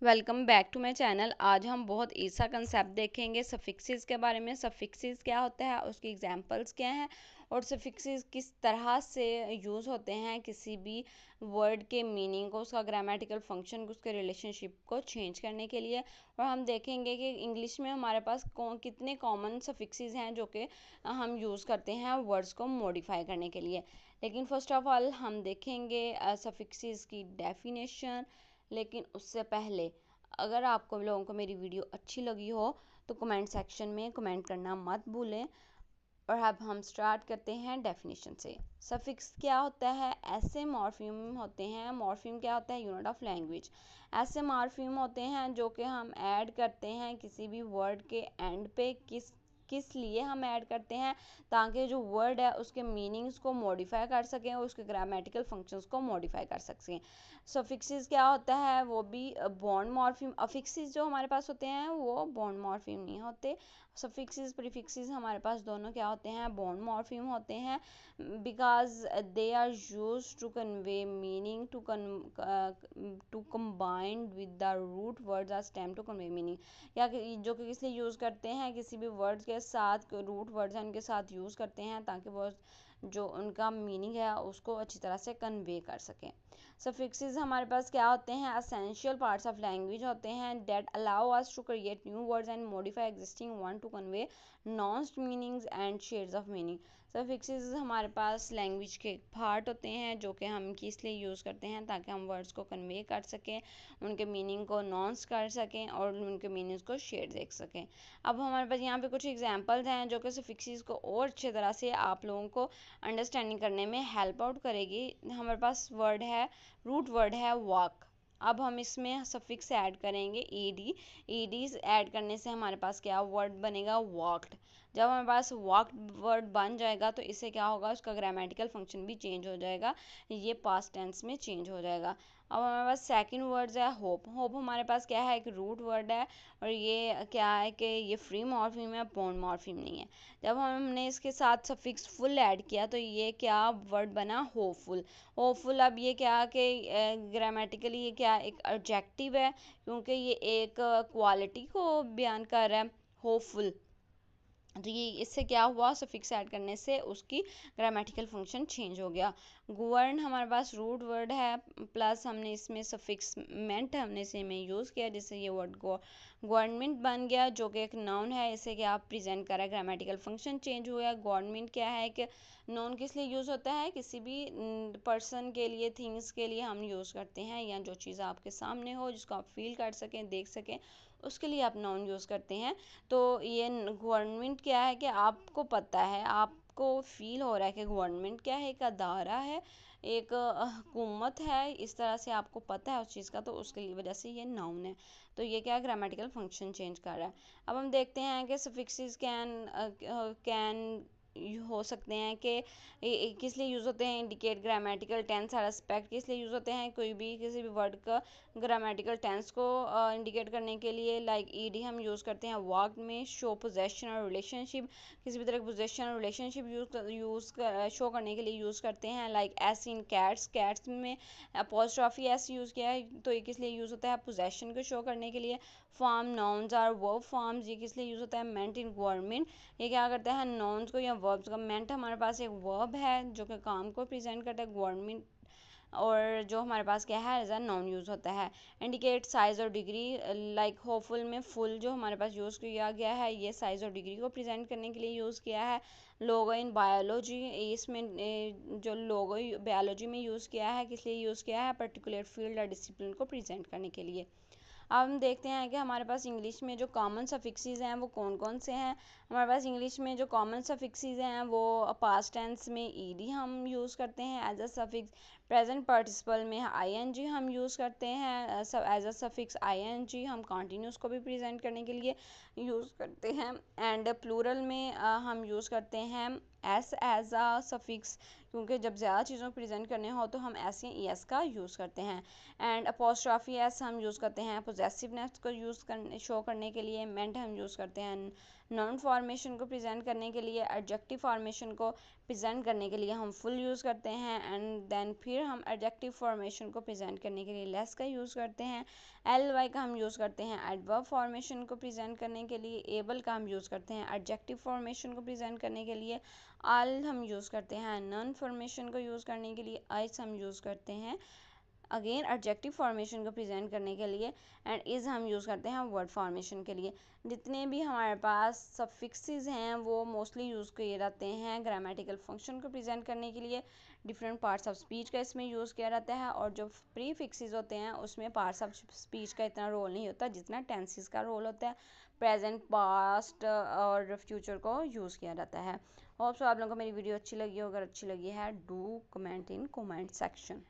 Welcome back to my channel. आज हम बहुत ईसा कंसेप्ट देखेंगे सफिक्सेस के बारे में। सफिक्सेस क्या होता है, उसकी एग्जांपल्स क्या हैं और सफिक्सेस किस तरह से यूज़ होते हैं किसी भी वर्ड के मीनिंग को, उसका ग्रामेटिकल फंक्शन को, उसके रिलेशनशिप को चेंज करने के लिए। और हम देखेंगे कि इंग्लिश में हमारे पास कितने कॉमन सफिक्सेस हैं जो कि हम यूज़ करते हैं वर्ड्स को मॉडिफाई करने के लिए। लेकिन फर्स्ट ऑफ ऑल हम देखेंगे सफिक्सेस की डेफिनेशन। लेकिन उससे पहले अगर आपको लोगों को मेरी वीडियो अच्छी लगी हो तो कमेंट सेक्शन में कमेंट करना मत भूलें। और अब हम स्टार्ट करते हैं डेफिनेशन से। सफिक्स क्या होता है? ऐसे मॉर्फिम होते हैं। मॉर्फिम क्या होता है? Unit of language. ऐसे मॉर्फिम होते हैं जो कि हम ऐड करते हैं किसी भी वर्ड के एंड पे। किस लिए हम ऐड करते हैं? ताकि जो वर्ड है उसके मीनिंग्स को मॉडिफाई कर सकें और उसके ग्रामेटिकल फंक्शंस को मॉडिफाई कर सकें। सफिक्सेस क्या होता है? वो भी बॉन्ड मॉर्फिम। अफिक्सेस जो हमारे पास होते हैं वो बॉन्ड मॉर्फिम नहीं होते। सफिक्सेस प्रीफिक्सेस हमारे पास दोनों क्या होते हैं? बॉन्ड मॉर्फिम होते हैं। Because they are use to convey meaning to combined with the root words are stem to convey meaning. या जो कि किस लिए यूज़ करते हैं? किसी भी वर्ड के साथ रूट वर्ड्स हैं उनके साथ यूज़ करते हैं ताकि वो जो उनका मीनिंग है उसको अच्छी तरह से कन्वे कर सकें। सफिक्सेस हमारे पास क्या होते हैं? असेंशियल पार्ट्स ऑफ लैंग्वेज होते हैं that allow us to create new words and modify existing one to convey nuanced meanings and shades of meaning. Suffixes हमारे पास लैंग्वेज के पार्ट होते हैं जो कि हम किस लिए यूज़ करते हैं ताकि हम वर्ड्स को कन्वे कर सकें, उनके मीनिंग को नॉन्स कर सकें और उनके मीनिंग्स को शेड देख सकें। अब हमारे पास यहाँ पे कुछ एग्जांपल्स हैं जो कि सफिक्सेस को और अच्छे तरह से आप लोगों को अंडरस्टैंडिंग करने में हेल्प आउट करेगी। हमारे पास वर्ड है, रूट वर्ड है वॉक। अब हम इसमें सफिक्स ऐड करेंगे ईडी। ईडी ऐड करने से हमारे पास क्या वर्ड बनेगा? वॉक्ड। जब हमारे पास वॉक्ड वर्ड बन जाएगा तो इससे क्या होगा? उसका ग्रामेटिकल फंक्शन भी चेंज हो जाएगा, ये पास्ट टेंस में चेंज हो जाएगा। अब हमारे पास सेकंड वर्ड है होप। होप हमारे पास क्या है? एक रूट वर्ड है और ये क्या है कि ये फ्री मॉर्फिम है, बॉन्ड मॉर्फिम नहीं है। जब हमने इसके साथ सफिक्स फुल ऐड किया तो ये क्या वर्ड बना? होपफुल। होपफुल। अब ये क्या कि ग्रामेटिकली ये क्या एक एडजेक्टिव है क्योंकि ये एक क्वालिटी को बयान कर रहा है, होपफुल। तो ये इससे क्या हुआ? सफिक्स ऐड करने से उसकी ग्रामेटिकल फंक्शन चेंज हो गया। गवर्न हमारे पास रूट वर्ड है प्लस हमने इसमें सफिक्स मेंट हमने इसे में यूज़ किया जिससे ये वर्ड गवर्नमेंट बन गया जो कि एक नाउन है। इसे क्या प्रेजेंट करा? ग्रामेटिकल फंक्शन चेंज हुआ। गवर्नमेंट क्या है कि नाउन किस लिए यूज़ होता है? किसी भी पर्सन के लिए, थिंग्स के लिए हम यूज़ करते हैं, या जो चीज़ आपके सामने हो जिसको आप फील कर सकें, देख सकें, उसके लिए आप नाउन यूज़ करते हैं। तो ये गवर्नमेंट क्या है कि आपको पता है, आपको फील हो रहा है कि गवर्नमेंट क्या है? एक अदारा है, एक हुकूमत है, इस तरह से आपको पता है उस चीज़ का, तो उसकी वजह से ये नाउन है। तो ये क्या ग्रामेटिकल फंक्शन चेंज कर रहा है। अब हम देखते हैं कि सफिक्सेस कैन हो सकते हैं कि किस लिए यूज़ होते हैं? इंडिकेट ग्रामेटिकल टेंस और एस्पेक्ट। किस लिए यूज़ होते हैं? कोई भी किसी भी वर्ड का ग्रामेटिकल टेंस को इंडिकेट करने के लिए। लाइक ईडी हम यूज़ करते हैं वर्क में, शो पोजेशन और रिलेशनशिप। किसी भी तरह की पोजेशन और रिलेशनशिप शो करने के लिए यूज़ करते हैं। लाइक एस इन कैट्स। कैट्स में अपोस्ट्रॉफी एस यूज़ किया है तो ये किस लिए यूज़ होता है? पोजेशन को शो करने के लिए। फॉर्म नाउन्स और वर्ब फॉर्म्स, ये किस लिए यूज़ होता है? मेंट इन गवर्नमेंट। ये क्या करता है? नाउन्स को या वर्ब्स का। मेंट हमारे पास एक वर्ब है जो कि काम को प्रेजेंट करता है, गवर्नमेंट, और जो हमारे पास क्या है? एज अ नाउन यूज़ होता है। इंडिकेट साइज और डिग्री। लाइक होपफुल में फुल जो हमारे पास यूज़ किया गया है ये साइज और डिग्री को प्रेजेंट करने के लिए यूज़ किया है। लोगो इन बायोलॉजी, इसमें जो लोगो बायोलॉजी में यूज़ किया है, किस लिए यूज़ किया है? पर्टिकुलर फील्ड या डिसिप्लिन को प्रेजेंट करने के लिए। अब हम देखते हैं कि हमारे पास इंग्लिश में जो कॉमन सफिक्सेस हैं वो कौन कौन से हैं। हमारे पास इंग्लिश में जो कॉमन सफिक्सेस हैं वो पास्ट टेंस में ईडी हम यूज़ करते हैं as a suffix. Present participle में आईएनजी हम यूज़ करते हैं एज अ सफिक्स। आईएनजी हम कॉन्टिन्यूस को भी प्रेजेंट करने के लिए यूज़ करते हैं। एंड प्लूरल में हम यूज़ करते हैं एस एज अ सफिक्स, क्योंकि जब ज़्यादा चीज़ों को प्रेजेंट करने हो तो हम एस या ई एस का यूज़ करते हैं। एंड अपोस्ट्रॉफी एस हम यूज़ करते हैं पोजेसिवनेस को यूज़ करने शो करने के लिए। मेंट हम यूज़ करते हैं नाउन फॉर्मेशन को प्रेजेंट करने के लिए। एडजेक्टिव फॉर्मेशन को प्रेजेंट करने के लिए हम फुल यूज़ करते हैं। एंड देन फिर हम एडजेक्टिव फॉर्मेशन को प्रेजेंट करने के लिए लेस का यूज़ करते हैं। एल वाई का हम यूज़ करते हैं एडवर्ब फॉर्मेशन को प्रेजेंट करने के लिए। एबल का हम यूज़ करते हैं एडजेक्टिव फॉर्मेशन को प्रेजेंट करने के लिए। आल हम यूज़ करते हैं नन फॉर्मेशन को यूज़ करने के लिए। आइस हम यूज़ करते हैं अगेन एडजेक्टिव फॉर्मेशन को प्रेजेंट करने के लिए। एंड इज़ हम यूज़ करते हैं वर्ड फॉर्मेशन के लिए। जितने भी हमारे पास सफिक्सेस हैं वो मोस्टली यूज़ किए जाते हैं ग्रामेटिकल फंक्शन को प्रेजेंट करने के लिए। डिफरेंट पार्ट्स ऑफ स्पीच का इसमें यूज़ किया जाता है। और जो प्रीफिक्सेस होते हैं उसमें पार्ट्स ऑफ स्पीच का इतना रोल नहीं होता जितना टेंसेस का रोल होता है। प्रेजेंट, पास्ट और फ्यूचर को यूज़ किया जाता है। होप सो आप लोगों को मेरी वीडियो अच्छी लगी हो। अगर अच्छी लगी है do comment in comment section.